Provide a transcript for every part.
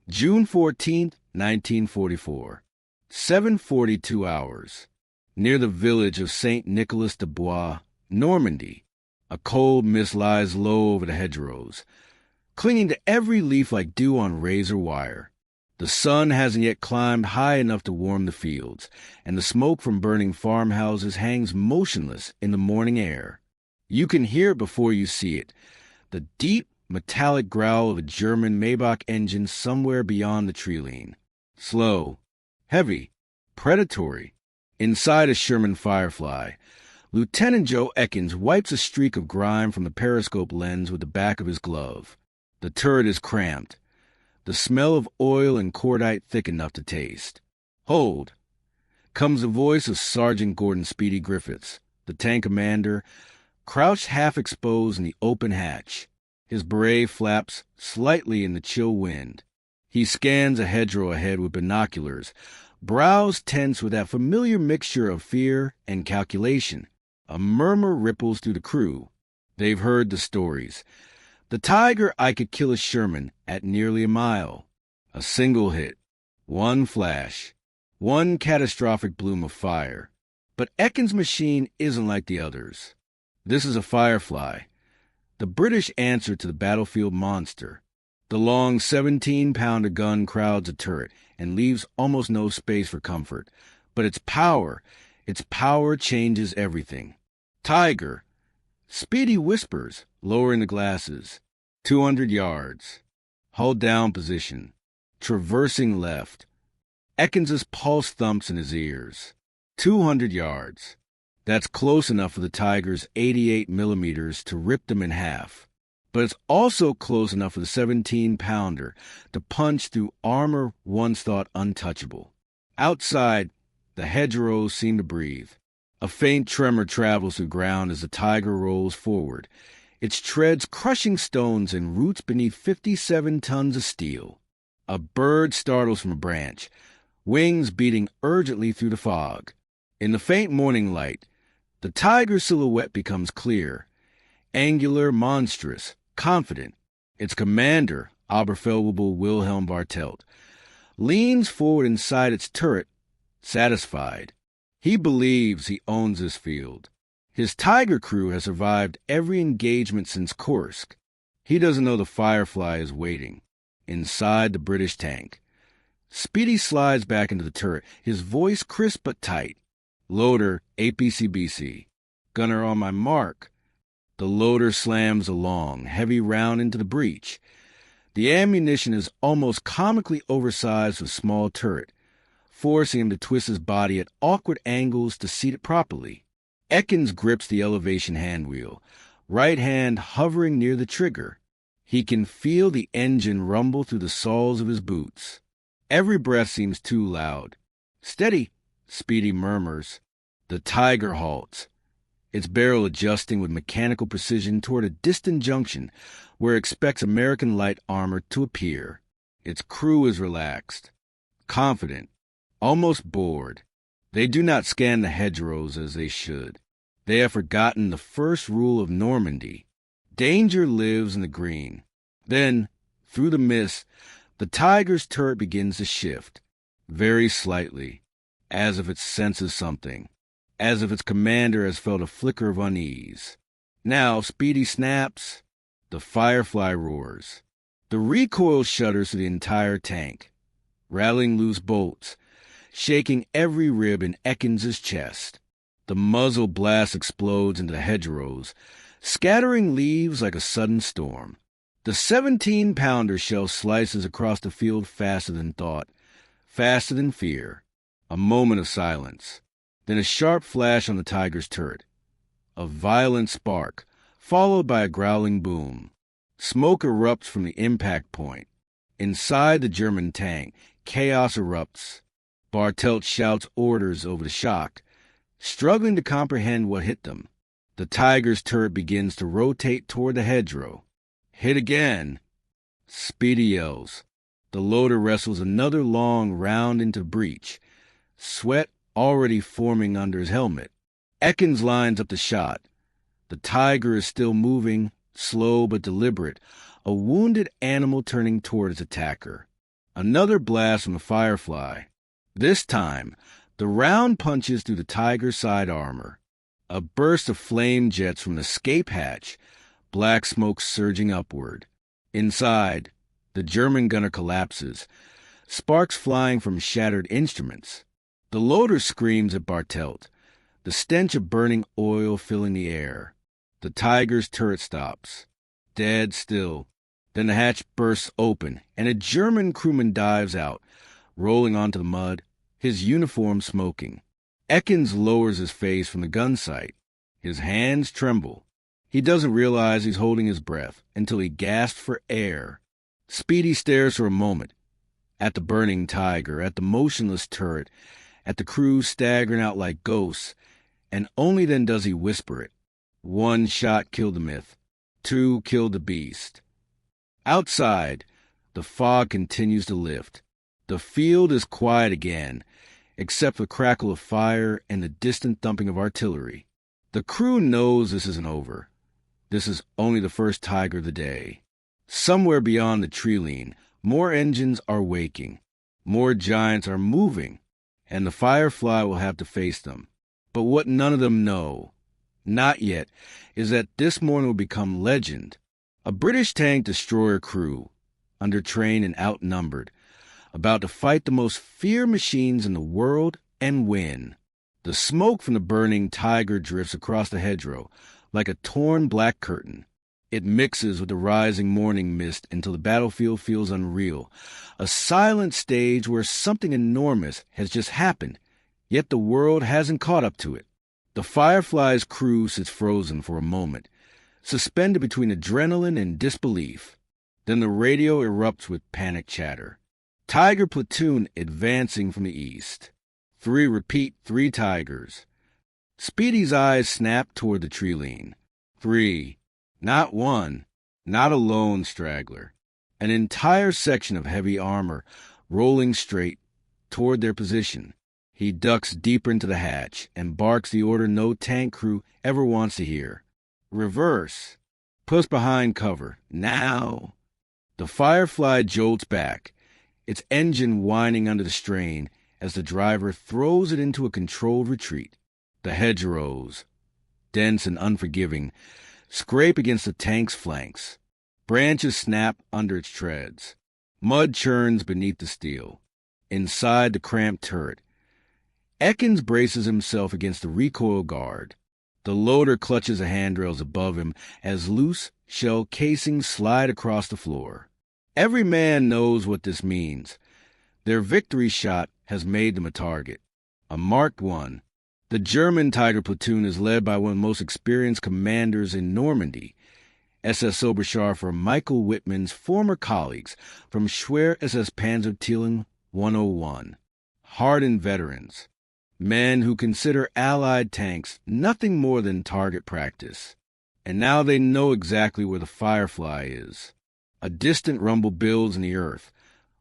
June 14th, 1944. 7:42 hours. Near the village of Saint-Nicolas-des-Bois, Normandy, a cold mist lies low over the hedgerows, clinging to every leaf like dew on razor wire. The sun hasn't yet climbed high enough to warm the fields, and the smoke from burning farmhouses hangs motionless in the morning air. You can hear it before you see it, the deep, metallic growl of a German Maybach engine somewhere beyond the tree line. Slow, heavy, predatory. Inside a Sherman Firefly, Lieutenant Joe Ekins wipes a streak of grime from the periscope lens with the back of his glove. The turret is cramped, the smell of oil and cordite thick enough to taste. "Hold!" comes the voice of Sergeant Gordon Speedy Griffiths, the tank commander, crouched half-exposed in the open hatch. His beret flaps slightly in the chill wind. He scans a hedgerow ahead with binoculars, brows tense with that familiar mixture of fear and calculation. A murmur ripples through the crew. They've heard the stories. The Tiger I could kill a Sherman at nearly a mile. A single hit. One flash. One catastrophic bloom of fire. But Ekins' machine isn't like the others. This is a Firefly, the British answer to the battlefield monster. The long 17-pounder gun crowds a turret and leaves almost no space for comfort. But its power changes everything. "Tiger!" Speedy whispers, lowering the glasses. 200 yards. Hold down position. Traversing left. Ekins' pulse thumps in his ears. 200 yards. That's close enough for the Tiger's 88 millimeters to rip them in half. But it's also close enough for the 17-pounder to punch through armor once thought untouchable. Outside, the hedgerows seem to breathe. A faint tremor travels through ground as the Tiger rolls forward, its treads crushing stones and roots beneath 57 tons of steel. A bird startles from a branch, wings beating urgently through the fog. In the faint morning light, the Tiger's silhouette becomes clear, angular, monstrous, confident. Its commander, Oberfeldwebel Wilhelm Bartelt, leans forward inside its turret, satisfied. He believes he owns this field. His Tiger crew has survived every engagement since Kursk. He doesn't know the Firefly is waiting, inside the British tank. Speedy slides back into the turret, his voice crisp but tight. "Loader, APCBC. Gunner on my mark." The loader slams along, heavy round into the breech. The ammunition is almost comically oversized for a small turret, forcing him to twist his body at awkward angles to seat it properly. Ekins grips the elevation handwheel, right hand hovering near the trigger. He can feel the engine rumble through the soles of his boots. Every breath seems too loud. "Steady," Speedy murmurs. The Tiger halts, its barrel adjusting with mechanical precision toward a distant junction where it expects American light armor to appear. Its crew is relaxed, confident, almost bored. They do not scan the hedgerows as they should. They have forgotten the first rule of Normandy. Danger lives in the green. Then, through the mist, the Tiger's turret begins to shift, very slightly, as if it senses something, as if its commander has felt a flicker of unease. Now Speedy snaps. The Firefly roars. The recoil shudders through the entire tank, rattling loose bolts, shaking every rib in Ekins' chest. The muzzle blast explodes into the hedgerows, scattering leaves like a sudden storm. The 17-pounder shell slices across the field faster than thought, faster than fear. A moment of silence, then a sharp flash on the Tiger's turret. A violent spark, followed by a growling boom. Smoke erupts from the impact point. Inside the German tank, chaos erupts. Bartelt shouts orders over the shock, struggling to comprehend what hit them. The Tiger's turret begins to rotate toward the hedgerow. "Hit again!" Speedy yells. The loader wrestles another long round into the breach, sweat already forming under his helmet. Ekins lines up the shot. The Tiger is still moving, slow but deliberate, a wounded animal turning toward its attacker. Another blast from the Firefly. This time, the round punches through the Tiger's side armor. A burst of flame jets from the escape hatch, black smoke surging upward. Inside, the German gunner collapses, sparks flying from shattered instruments. The loader screams at Bartelt, the stench of burning oil filling the air. The Tiger's turret stops, dead still. Then the hatch bursts open, and a German crewman dives out, rolling onto the mud, his uniform smoking. Ekins lowers his face from the gun sight. His hands tremble. He doesn't realize he's holding his breath until he gasps for air. Speedy stares for a moment, at the burning Tiger, at the motionless turret, at the crew staggering out like ghosts, and only then does he whisper it. 1 shot killed the myth. 2 killed the beast. Outside, the fog continues to lift. The field is quiet again, except for the crackle of fire and the distant thumping of artillery. The crew knows this isn't over. This is only the first Tiger of the day. Somewhere beyond the tree-line, more engines are waking. More giants are moving, and the Firefly will have to face them. But what none of them know, not yet, is that this morning will become legend. A British tank destroyer crew, undertrained and outnumbered, about to fight the most feared machines in the world and win. The smoke from the burning Tiger drifts across the hedgerow like a torn black curtain. It mixes with the rising morning mist until the battlefield feels unreal, a silent stage where something enormous has just happened, yet the world hasn't caught up to it. The Firefly's crew sits frozen for a moment, suspended between adrenaline and disbelief. Then the radio erupts with panic chatter. Tiger platoon advancing from the east. 3 Tigers. Speedy's eyes snap toward the tree-line. 3. Not 1. Not a lone straggler. An entire section of heavy armor rolling straight toward their position. He ducks deeper into the hatch and barks the order no tank crew ever wants to hear. Reverse. Push behind cover. Now. The Firefly jolts back, its engine whining under the strain as the driver throws it into a controlled retreat. The hedgerows, dense and unforgiving, scrape against the tank's flanks. Branches snap under its treads. Mud churns beneath the steel. Inside the cramped turret, Ekins braces himself against the recoil guard. The loader clutches the handrails above him as loose shell casings slide across the floor. Every man knows what this means. Their victory shot has made them a target. A marked one. The German Tiger platoon is led by one of the most experienced commanders in Normandy, SS Oberscharfer Michael Whitman's former colleagues from Schwer SS Panzer 101. Hardened veterans. Men who consider Allied tanks nothing more than target practice. And now they know exactly where the Firefly is. A distant rumble builds in the earth,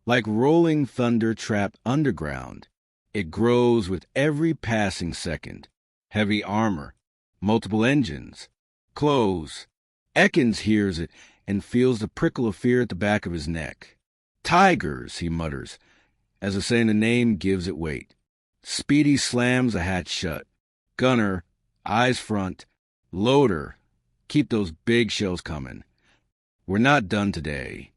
like rolling thunder trapped underground. It grows with every passing second. Heavy armor, multiple engines, close. Ekins hears it and feels the prickle of fear at the back of his neck. Tigers, he mutters, as if saying the name gives it weight. Speedy slams the hatch shut. Gunner, eyes front. Loader, keep those big shells coming. We're not done today.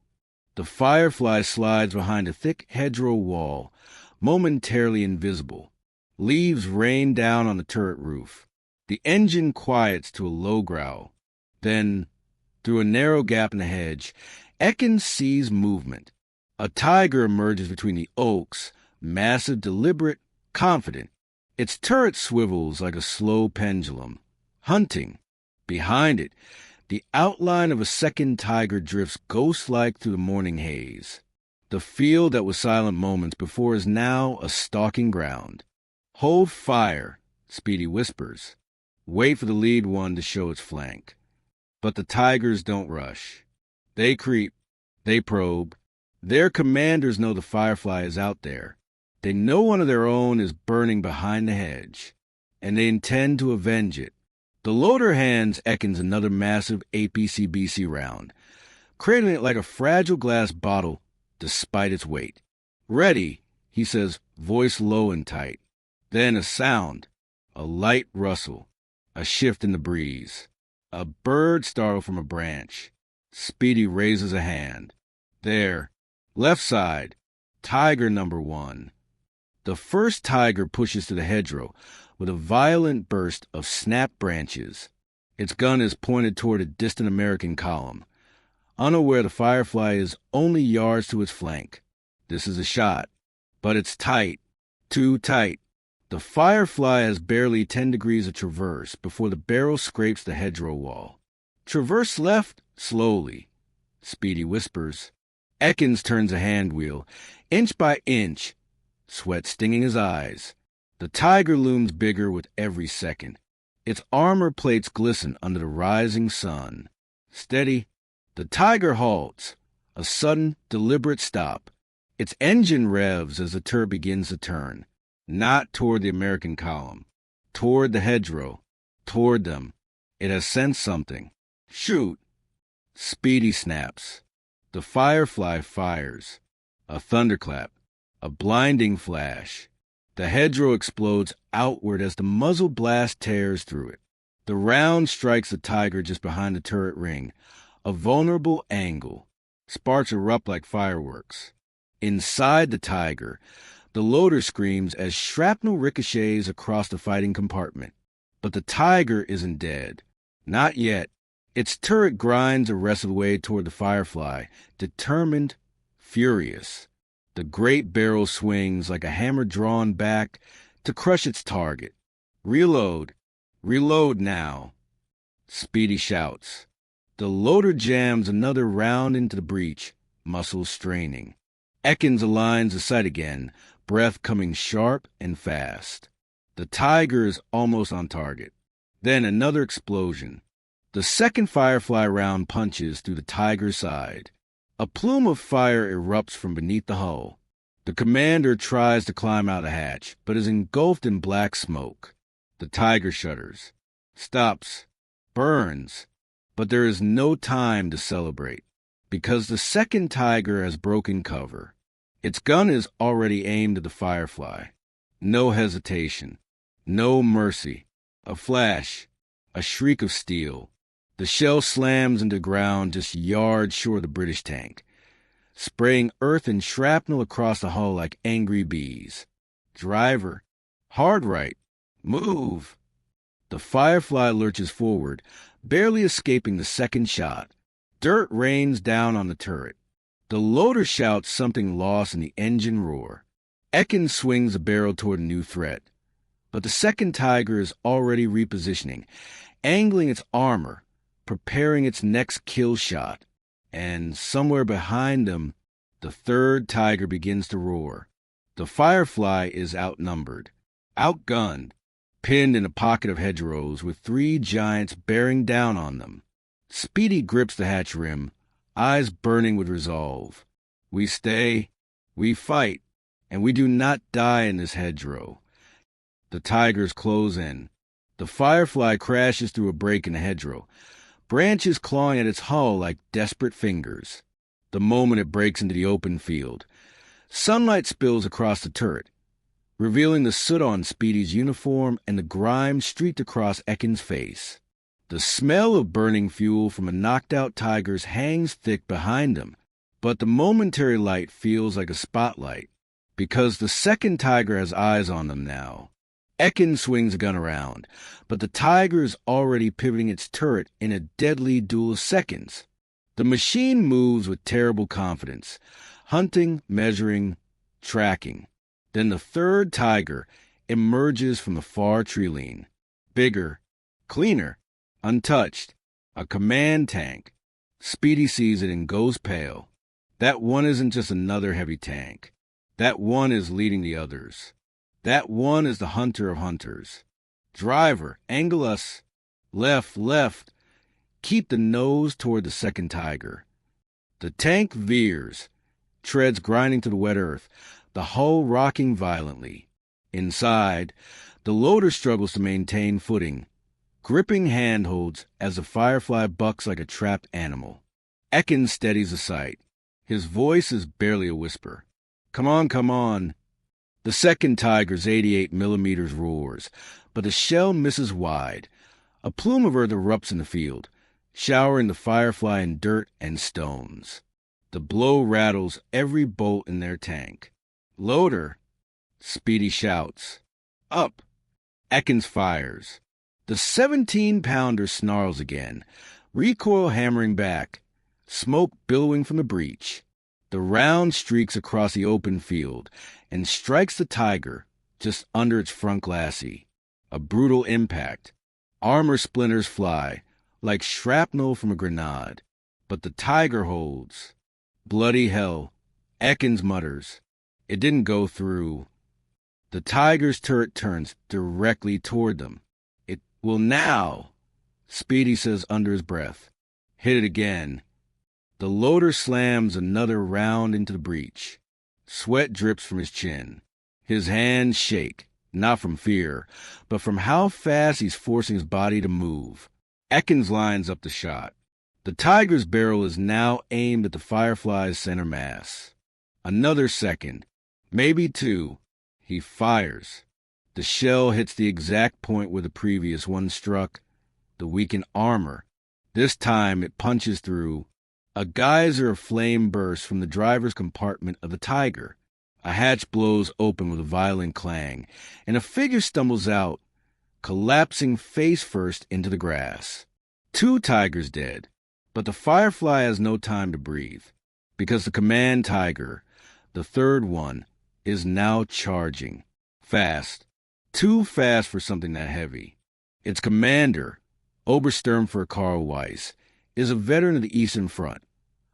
The Firefly slides behind a thick hedgerow wall, momentarily invisible. Leaves rain down on the turret roof. The engine quiets to a low growl. Then, through a narrow gap in the hedge, Ekins sees movement. A tiger emerges between the oaks, massive, deliberate, confident. Its turret swivels like a slow pendulum. Hunting. Behind it, the outline of a second tiger drifts ghost-like through the morning haze. The field that was silent moments before is now a stalking ground. Hold fire, Speedy whispers. Wait for the lead one to show its flank. But the tigers don't rush. They creep. They probe. Their commanders know the Firefly is out there. They know one of their own is burning behind the hedge, and they intend to avenge it. The loader hands Ekins another massive APC-BC round, cradling it like a fragile glass bottle despite its weight. "Ready," he says, voice low and tight. Then a sound, a light rustle, a shift in the breeze. A bird startled from a branch. Speedy raises a hand. There, left side, tiger number 1. The first tiger pushes to the hedgerow with a violent burst of snapped branches. Its gun is pointed toward a distant American column. Unaware the Firefly is only yards to its flank. This is a shot, but it's tight, too tight. The Firefly has barely 10 degrees of traverse before the barrel scrapes the hedgerow wall. "Traverse left, slowly," Speedy whispers. Ekins turns a hand wheel, inch by inch, sweat stinging his eyes. The tiger looms bigger with every second. Its armor plates glisten under the rising sun. Steady. The tiger halts, a sudden, deliberate stop. Its engine revs as the turret begins to turn. Not toward the American column. Toward the hedgerow. Toward them. It has sensed something. "Shoot!" Speedy snaps. The Firefly fires. A thunderclap. A blinding flash. The hedgerow explodes outward as the muzzle blast tears through it. The round strikes the tiger just behind the turret ring. A vulnerable angle. Sparks erupt like fireworks. Inside the tiger, the loader screams as shrapnel ricochets across the fighting compartment. But the tiger isn't dead. Not yet. Its turret grinds a wrestled way toward the Firefly, determined, furious. The great barrel swings like a hammer drawn back to crush its target. "Reload. Reload now," Speedy shouts. The loader jams another round into the breech, muscles straining. Ekins aligns the sight again, breath coming sharp and fast. The tiger is almost on target. Then another explosion. The second Firefly round punches through the tiger's side. A plume of fire erupts from beneath the hull. The commander tries to climb out the hatch, but is engulfed in black smoke. The tiger shudders, stops, burns, but there is no time to celebrate, because the second tiger has broken cover. Its gun is already aimed at the Firefly. No hesitation, no mercy. A flash, a shriek of steel. The shell slams into the ground just yards short of the British tank, spraying earth and shrapnel across the hull like angry bees. "Driver, hard right, move!" The Firefly lurches forward, barely escaping the second shot. Dirt rains down on the turret. The loader shouts something lost in the engine roar. Ekins swings the barrel toward a new threat. But the second tiger is already repositioning, angling its armor, preparing its next kill shot. And somewhere behind them, the third tiger begins to roar. The Firefly is outnumbered, outgunned, pinned in a pocket of hedgerows with 3 giants bearing down on them. Speedy grips the hatch rim, eyes burning with resolve. We stay, we fight, and we do not die in this hedgerow. The tigers close in. The Firefly crashes through a break in the hedgerow, branches clawing at its hull like desperate fingers. The moment it breaks into the open field, sunlight spills across the turret, revealing the soot on Speedy's uniform and the grime streaked across Ekins' face. The smell of burning fuel from a knocked-out tiger's hangs thick behind him, but the momentary light feels like a spotlight, because the second tiger has eyes on them now. Ekins swings the gun around, but the tiger is already pivoting its turret in a deadly duel of seconds. The machine moves with terrible confidence, hunting, measuring, tracking. Then the third tiger emerges from the far tree line. Bigger, cleaner, untouched. A command tank. Speedy sees it and goes pale. That one isn't just another heavy tank. That one is leading the others. That one is the hunter of hunters. Driver, angle us. Left, left. Keep the nose toward the second tiger. The tank veers, treads grinding to the wet earth, the hull rocking violently. Inside, the loader struggles to maintain footing, gripping handholds as the Firefly bucks like a trapped animal. Ekins steadies the sight. His voice is barely a whisper. Come on, come on. The second Tiger's 88 millimeters roars, but the shell misses wide. A plume of earth erupts in the field, showering the Firefly in dirt and stones. The blow rattles every bolt in their tank. Loader, Speedy shouts. Up. Ekins fires. The 17-pounder snarls again, recoil hammering back, smoke billowing from the breech. The round streaks across the open field and strikes the Tiger just under its front glacis. A brutal impact. Armor splinters fly, like shrapnel from a grenade. But the Tiger holds. Bloody hell. Ekins mutters. It didn't go through. The Tiger's turret turns directly toward them. It will now, Speedy says under his breath. Hit it again. The loader slams another round into the breech. Sweat drips from his chin. His hands shake, not from fear, but from how fast he's forcing his body to move. Ekins lines up the shot. The Tiger's barrel is now aimed at the Firefly's center mass. Another second, maybe two. He fires. The shell hits the exact point where the previous one struck, the weakened armor. This time it punches through. A geyser of flame bursts from the driver's compartment of the Tiger. A hatch blows open with a violent clang, and a figure stumbles out, collapsing face first into the grass. 2 Tigers dead, but the Firefly has no time to breathe, because the command Tiger, the third one, is now charging. Fast. Too fast for something that heavy. Its commander, Obersturmführer Karl Weiss, is a veteran of the Eastern Front,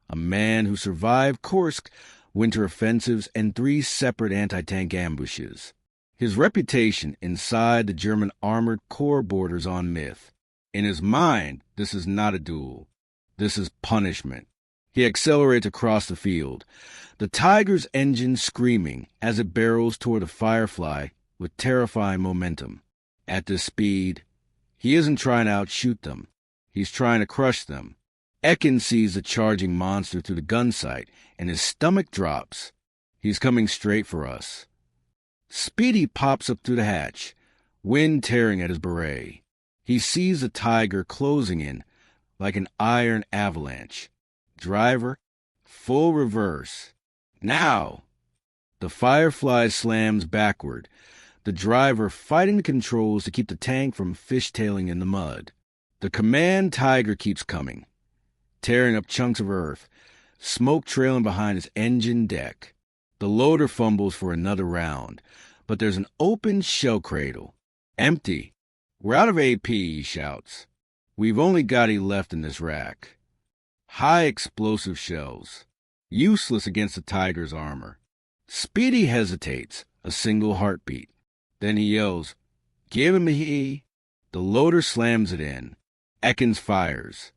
a man who survived Kursk winter offensives and 3 separate anti-tank ambushes. His reputation inside the German armored corps borders on myth. In his mind, this is not a duel. This is punishment. He accelerates across the field, the Tiger's engine screaming as it barrels toward the Firefly with terrifying momentum. At this speed, he isn't trying to outshoot them. He's trying to crush them. Ekins sees the charging monster through the gun sight, and his stomach drops. He's coming straight for us. Speedy pops up through the hatch, wind tearing at his beret. He sees the Tiger closing in like an iron avalanche. Driver, full reverse. Now! The Firefly slams backward, the driver fighting the controls to keep the tank from fishtailing in the mud. The command Tiger keeps coming, tearing up chunks of earth, smoke trailing behind his engine deck. The loader fumbles for another round, but there's an open shell cradle. Empty. We're out of AP, he shouts. We've only got E left in this rack. High explosive shells, useless against the Tiger's armor. Speedy hesitates, a single heartbeat. Then he yells, "Give him a he." The loader slams it in. Ekins fires.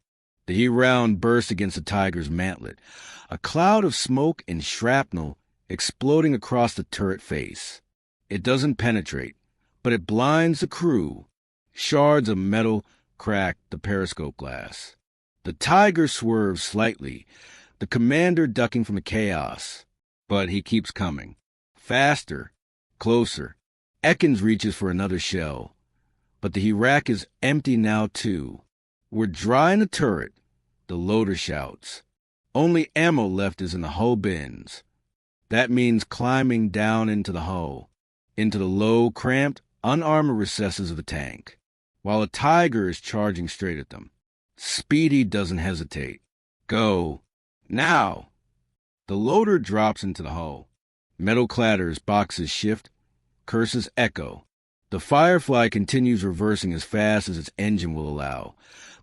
The he round bursts against the Tiger's mantlet, a cloud of smoke and shrapnel exploding across the turret face. It doesn't penetrate, but it blinds the crew. Shards of metal crack the periscope glass. The Tiger swerves slightly, the commander ducking from the chaos. But he keeps coming. Faster. Closer. Ekins reaches for another shell. But the rack is empty now, too. We're dry in the turret, the loader shouts. Only ammo left is in the hull bins. That means climbing down into the hull, into the low, cramped, unarmored recesses of the tank, while a Tiger is charging straight at them. Speedy doesn't hesitate. Go. Now! The loader drops into the hull. Metal clatters, boxes shift, curses echo. The Firefly continues reversing as fast as its engine will allow,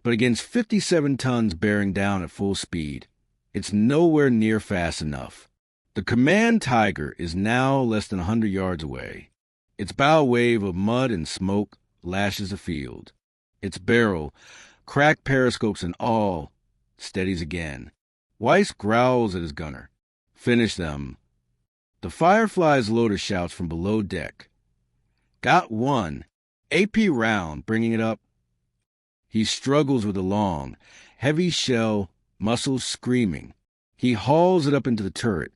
but against 57 tons bearing down at full speed, it's nowhere near fast enough. The command Tiger is now less than 100 yards away. Its bow wave of mud and smoke lashes the field. Its barrel, cracked periscopes and all, steadies again. Weiss growls at his gunner. Finish them. The Firefly's loader shouts from below deck. Got one. AP round, bringing it up. He struggles with the long, heavy shell, muscles screaming. He hauls it up into the turret,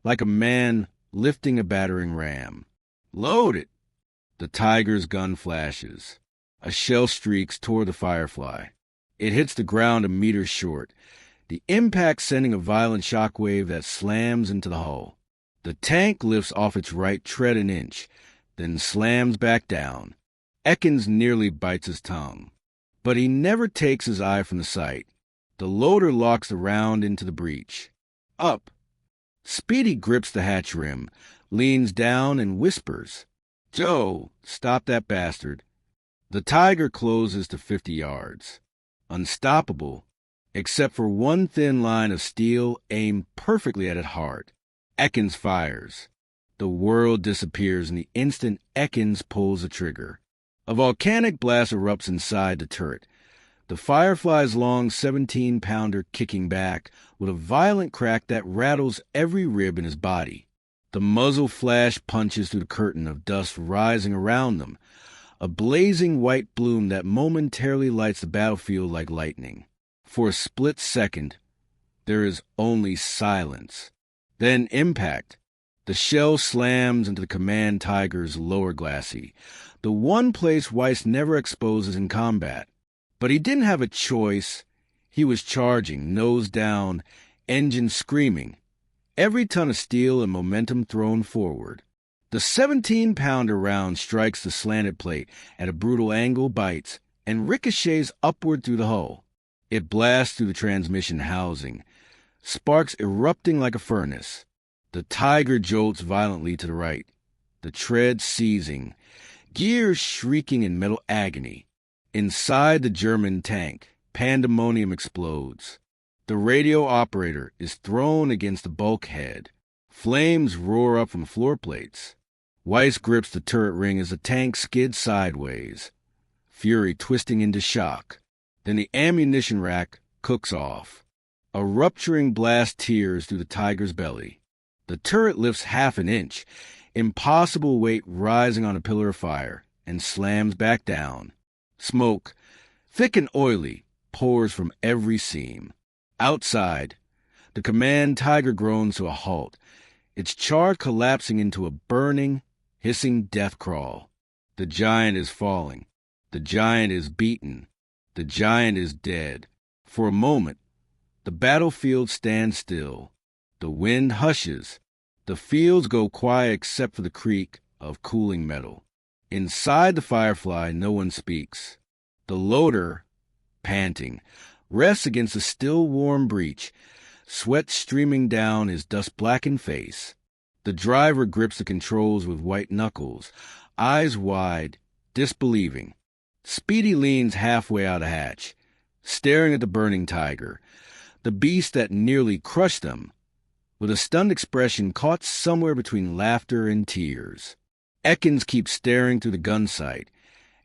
like a man lifting a battering ram. Load it! The Tiger's gun flashes. A shell streaks toward the Firefly. It hits the ground a meter short, the impact sending a violent shockwave that slams into the hull. The tank lifts off its right tread an inch, then slams back down. Ekins nearly bites his tongue. But he never takes his eye from the sight. The loader locks the round into the breech. Up! Speedy grips the hatch rim, leans down, and whispers, "Joe, stop that bastard." The Tiger closes to 50 yards. Unstoppable, except for one thin line of steel aimed perfectly at its heart. Ekins fires. The world disappears in the instant Ekins pulls the trigger. A volcanic blast erupts inside the turret, the Firefly's long 17-pounder kicking back with a violent crack that rattles every rib in his body. The muzzle flash punches through the curtain of dust rising around them, a blazing white bloom that momentarily lights the battlefield like lightning. For a split second, there is only silence. Then impact. The shell slams into the command Tiger's lower glacis, the one place Weiss never exposes in combat. But he didn't have a choice. He was charging, nose down, engine screaming, every ton of steel and momentum thrown forward. The 17-pounder round strikes the slanted plate at a brutal angle, bites, and ricochets upward through the hull. It blasts through the transmission housing, sparks erupting like a furnace. The Tiger jolts violently to the right, the tread seizing, gears shrieking in metal agony. Inside the German tank, pandemonium explodes. The radio operator is thrown against the bulkhead. Flames roar up from floor plates. Weiss grips the turret ring as the tank skids sideways, fury twisting into shock. Then the ammunition rack cooks off. A rupturing blast tears through the Tiger's belly. The turret lifts half an inch, impossible weight rising on a pillar of fire, and slams back down. Smoke, thick and oily, pours from every seam. Outside, the command Tiger groans to a halt, its chart collapsing into a burning, hissing death crawl. The giant is falling. The giant is beaten. The giant is dead. For a moment, the battlefield stands still. The wind hushes. The fields go quiet except for the creak of cooling metal. Inside the Firefly, no one speaks. The loader, panting, rests against the still warm breech, sweat streaming down his dust-blackened face. The driver grips the controls with white knuckles, eyes wide, disbelieving. Speedy leans halfway out the hatch, staring at the burning Tiger, the beast that nearly crushed them, with a stunned expression caught somewhere between laughter and tears. Ekins keeps staring through the gun sight,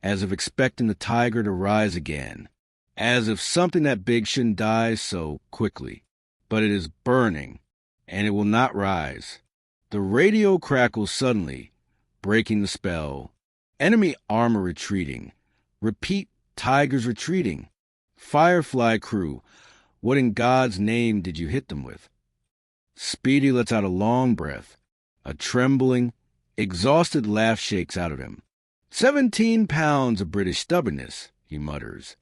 as if expecting the Tiger to rise again, as if something that big shouldn't die so quickly. But it is burning, and it will not rise. The radio crackles suddenly, breaking the spell. Enemy armor retreating. Repeat, Tigers retreating. Firefly crew, what in God's name did you hit them with? Speedy lets out a long breath. A trembling, exhausted laugh shakes out of him. 17 pounds of British stubbornness, he mutters.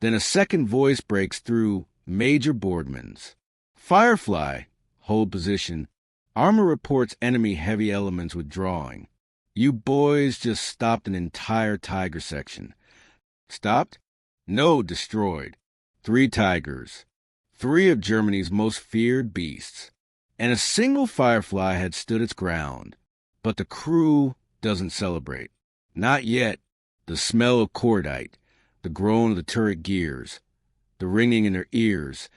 Then a second voice breaks through, Major Boardman's. Firefly, hold position. Armor reports enemy heavy elements withdrawing. You boys just stopped an entire Tiger section. Stopped? No, destroyed. 3 Tigers. 3 of Germany's most feared beasts. And a single Firefly had stood its ground. But the crew doesn't celebrate. Not yet. The smell of cordite, the groan of the turret gears, the ringing in their ears,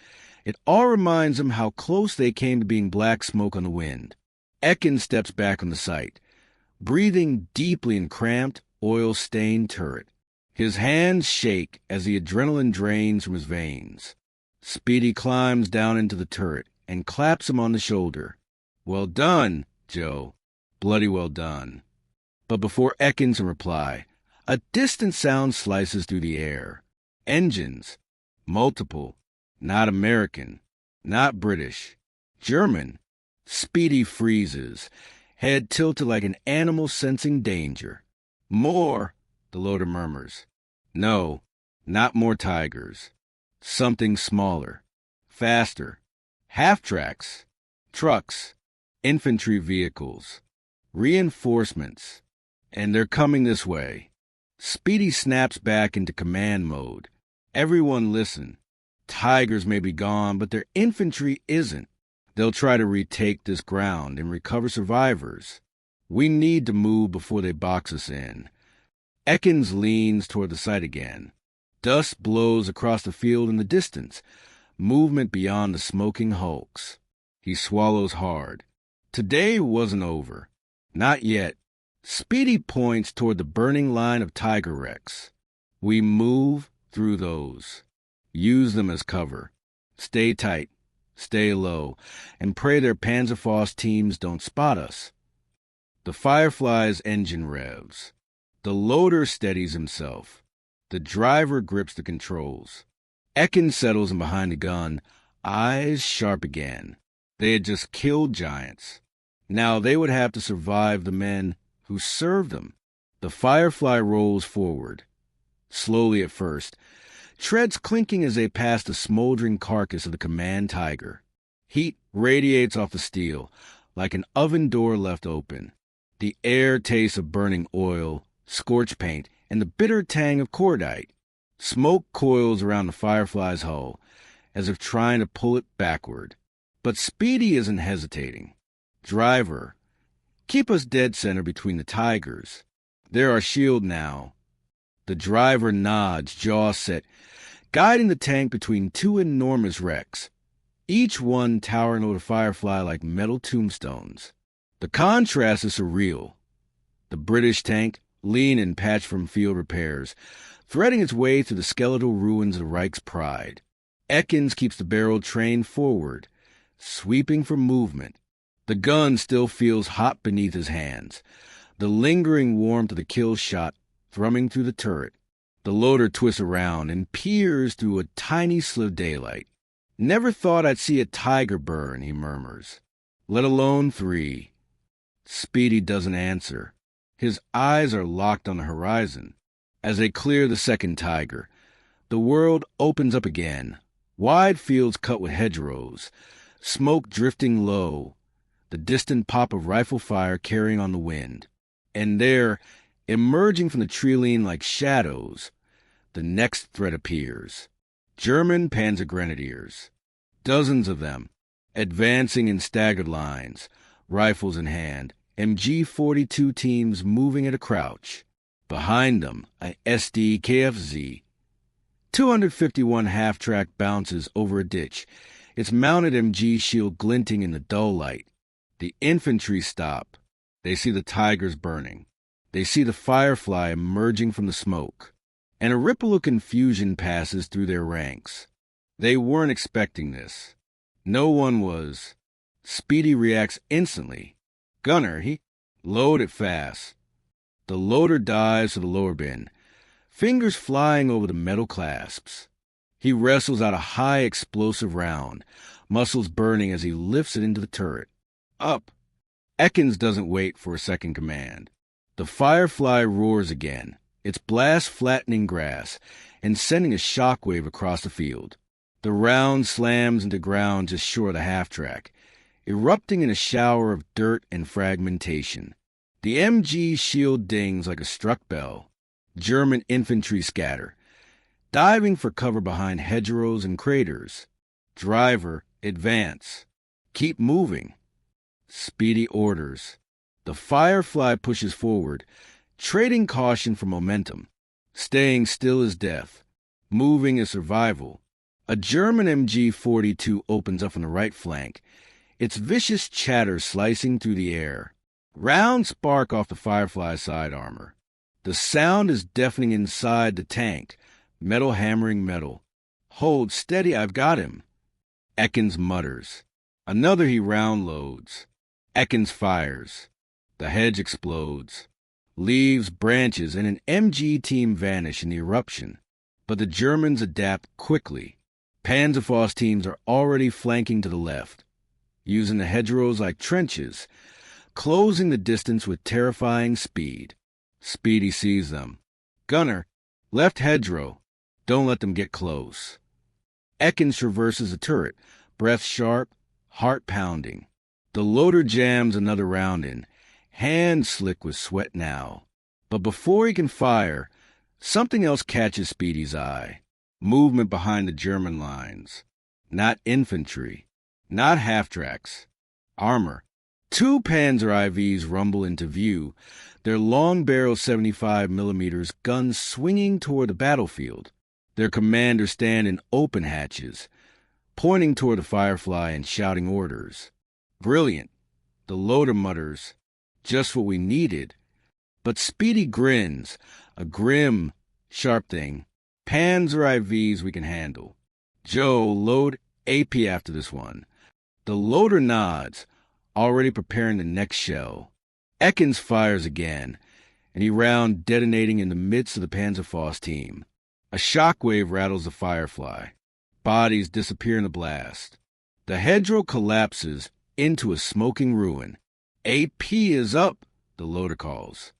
it all reminds them how close they came to being black smoke on the wind. Ekins steps back on the sight, breathing deeply in cramped, oil-stained turret. His hands shake as the adrenaline drains from his veins. Speedy climbs down into the turret and claps him on the shoulder. Well done, Joe. Bloody well done. But before Ekins can reply, a distant sound slices through the air. Engines. Multiple. Not American. Not British. German. Speedy freezes, head tilted like an animal sensing danger. More, the loader murmurs. No, not more tigers. Something smaller, faster. Half-tracks, trucks, infantry vehicles, reinforcements, and they're coming this way. Speedy snaps back into command mode. Everyone listen. Tigers may be gone, but their infantry isn't. They'll try to retake this ground and recover survivors. We need to move before they box us in. Ekins leans toward the site again. Dust blows across the field in the distance, movement beyond the smoking hulks. He swallows hard. Today wasn't over. Not yet. Speedy points toward the burning line of tiger wrecks. We move through those. Use them as cover. Stay tight, stay low, and pray their Panzer teams don't spot us. The Firefly's engine revs. The loader steadies himself. The driver grips the controls. Ekins settles in behind the gun, eyes sharp again. They had just killed giants. Now they would have to survive the men who served them. The Firefly rolls forward, slowly at first, treads clinking as they pass the smoldering carcass of the command tiger. Heat radiates off the steel, like an oven door left open. The air tastes of burning oil, scorch paint, and the bitter tang of cordite. Smoke coils around the Firefly's hull, as if trying to pull it backward. But Speedy isn't hesitating. Driver, keep us dead center between the tigers. They're our shield now. The driver nods, jaw set, guiding the tank between two enormous wrecks, each one towering over the Firefly like metal tombstones. The contrast is surreal. The British tank, lean and patched from field repairs, threading its way through the skeletal ruins of the Reich's pride. Ekins keeps the barrel trained forward, sweeping for movement. The gun still feels hot beneath his hands, the lingering warmth of the kill shot thrumming through the turret. The loader twists around and peers through a tiny slit of daylight. Never thought I'd see a tiger burn, he murmurs. Let alone 3. Speedy doesn't answer. His eyes are locked on the horizon. As they clear the second tiger, the world opens up again. Wide fields cut with hedgerows, smoke drifting low, the distant pop of rifle fire carrying on the wind. And there, emerging from the tree-line like shadows, the next threat appears. German Panzer Grenadiers. Dozens of them, advancing in staggered lines, rifles in hand, MG-42 teams moving at a crouch. Behind them, a SD KFZ. 251 half-track bounces over a ditch, its mounted MG shield glinting in the dull light. The infantry stop. They see the tigers burning. They see the Firefly emerging from the smoke. And a ripple of confusion passes through their ranks. They weren't expecting this. No one was. Speedy reacts instantly. Gunner, he load it fast. The loader dives to the lower bin, fingers flying over the metal clasps. He wrestles out a high explosive round, muscles burning as he lifts it into the turret. Up. Ekins doesn't wait for a second command. The Firefly roars again, its blast flattening grass and sending a shockwave across the field. The round slams into ground just short of the half-track, erupting in a shower of dirt and fragmentation. The MG shield dings like a struck bell. German infantry scatter, diving for cover behind hedgerows and craters. Driver, advance. Keep moving. Speedy orders. The Firefly pushes forward, trading caution for momentum. Staying still as death. Moving is survival. A German MG-42 opens up on the right flank, its vicious chatter slicing through the air. Rounds spark off the Firefly's side armor. The sound is deafening inside the tank, metal hammering metal. Hold steady, I've got him. Ekins mutters. Another he round loads. Ekins fires. The hedge explodes. Leaves, branches, and an MG team vanish in the eruption. But the Germans adapt quickly. Panzer teams are already flanking to the left, using the hedgerows like trenches, closing the distance with terrifying speed. Speedy sees them. Gunner, left hedgerow. Don't let them get close. Ekins traverses the turret, breath sharp, heart pounding. The loader jams another round in, hands slick with sweat now. But before he can fire, something else catches Speedy's eye. Movement behind the German lines. Not infantry, not half-tracks. Armor. 2 Panzer IVs rumble into view, their long-barrel 75mm guns swinging toward the battlefield. Their commanders stand in open hatches, pointing toward the Firefly and shouting orders. Brilliant. The loader mutters, just what we needed. But Speedy grins, a grim, sharp thing. Panzer IVs we can handle. Joe, load AP after this one. The loader nods, already preparing the next shell. Ekins fires again, and he round detonating in the midst of the Panzerfaust team. A shockwave rattles the Firefly. Bodies disappear in the blast. The hedgerow collapses into a smoking ruin. AP is up, the loader calls.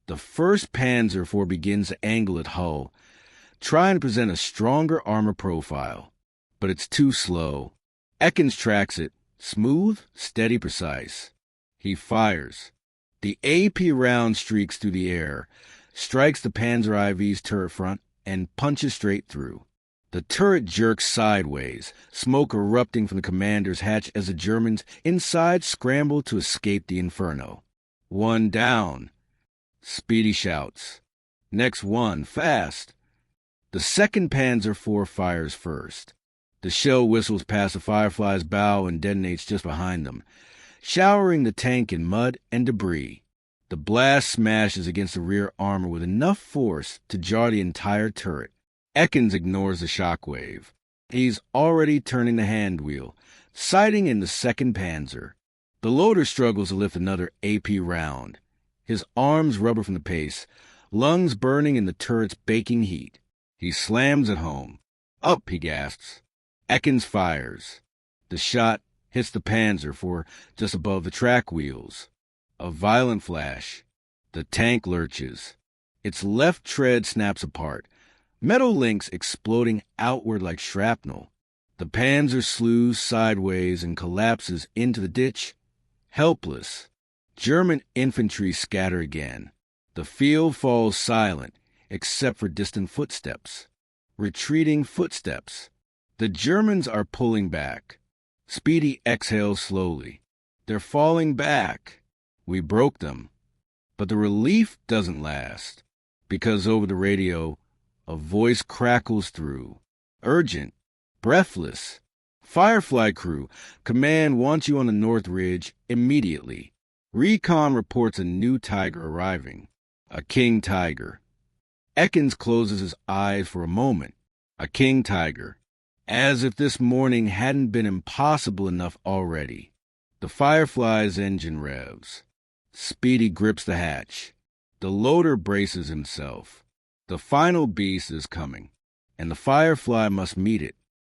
The first Panzer IV begins to angle at hull, trying to present a stronger armor profile. But it's too slow. Ekins tracks it, smooth, steady, precise. He fires. The AP round streaks through the air, strikes the Panzer IV's turret front, and punches straight through. The turret jerks sideways, smoke erupting from the commander's hatch as the Germans inside scramble to escape the inferno. One down. Speedy shouts. Next one, fast. The second Panzer IV fires first. The shell whistles past the Firefly's bow and detonates just behind them, showering the tank in mud and debris. The blast smashes against the rear armor with enough force to jar the entire turret. Ekins ignores the shockwave. He's already turning the hand wheel, sighting in the second Panzer. The loader struggles to lift another AP round. His arms rubber from the pace, lungs burning in the turret's baking heat. He slams it home. Up, he gasps. Ekins fires. The shot hits the Panzer IV just above the track wheels. A violent flash. The tank lurches. Its left tread snaps apart, metal links exploding outward like shrapnel. The Panzer slews sideways and collapses into the ditch, helpless. German infantry scatter again. The field falls silent, except for distant footsteps. Retreating footsteps. The Germans are pulling back. Speedy exhales slowly. They're falling back. We broke them. But the relief doesn't last, because over the radio, a voice crackles through. Urgent. Breathless. Firefly crew, command wants you on the North Ridge immediately. Recon reports a new Tiger arriving. A King Tiger. Ekins closes his eyes for a moment. A King Tiger. As if this morning hadn't been impossible enough already. The Firefly's engine revs. Speedy grips the hatch. The loader braces himself. The final beast is coming, and the Firefly must meet it.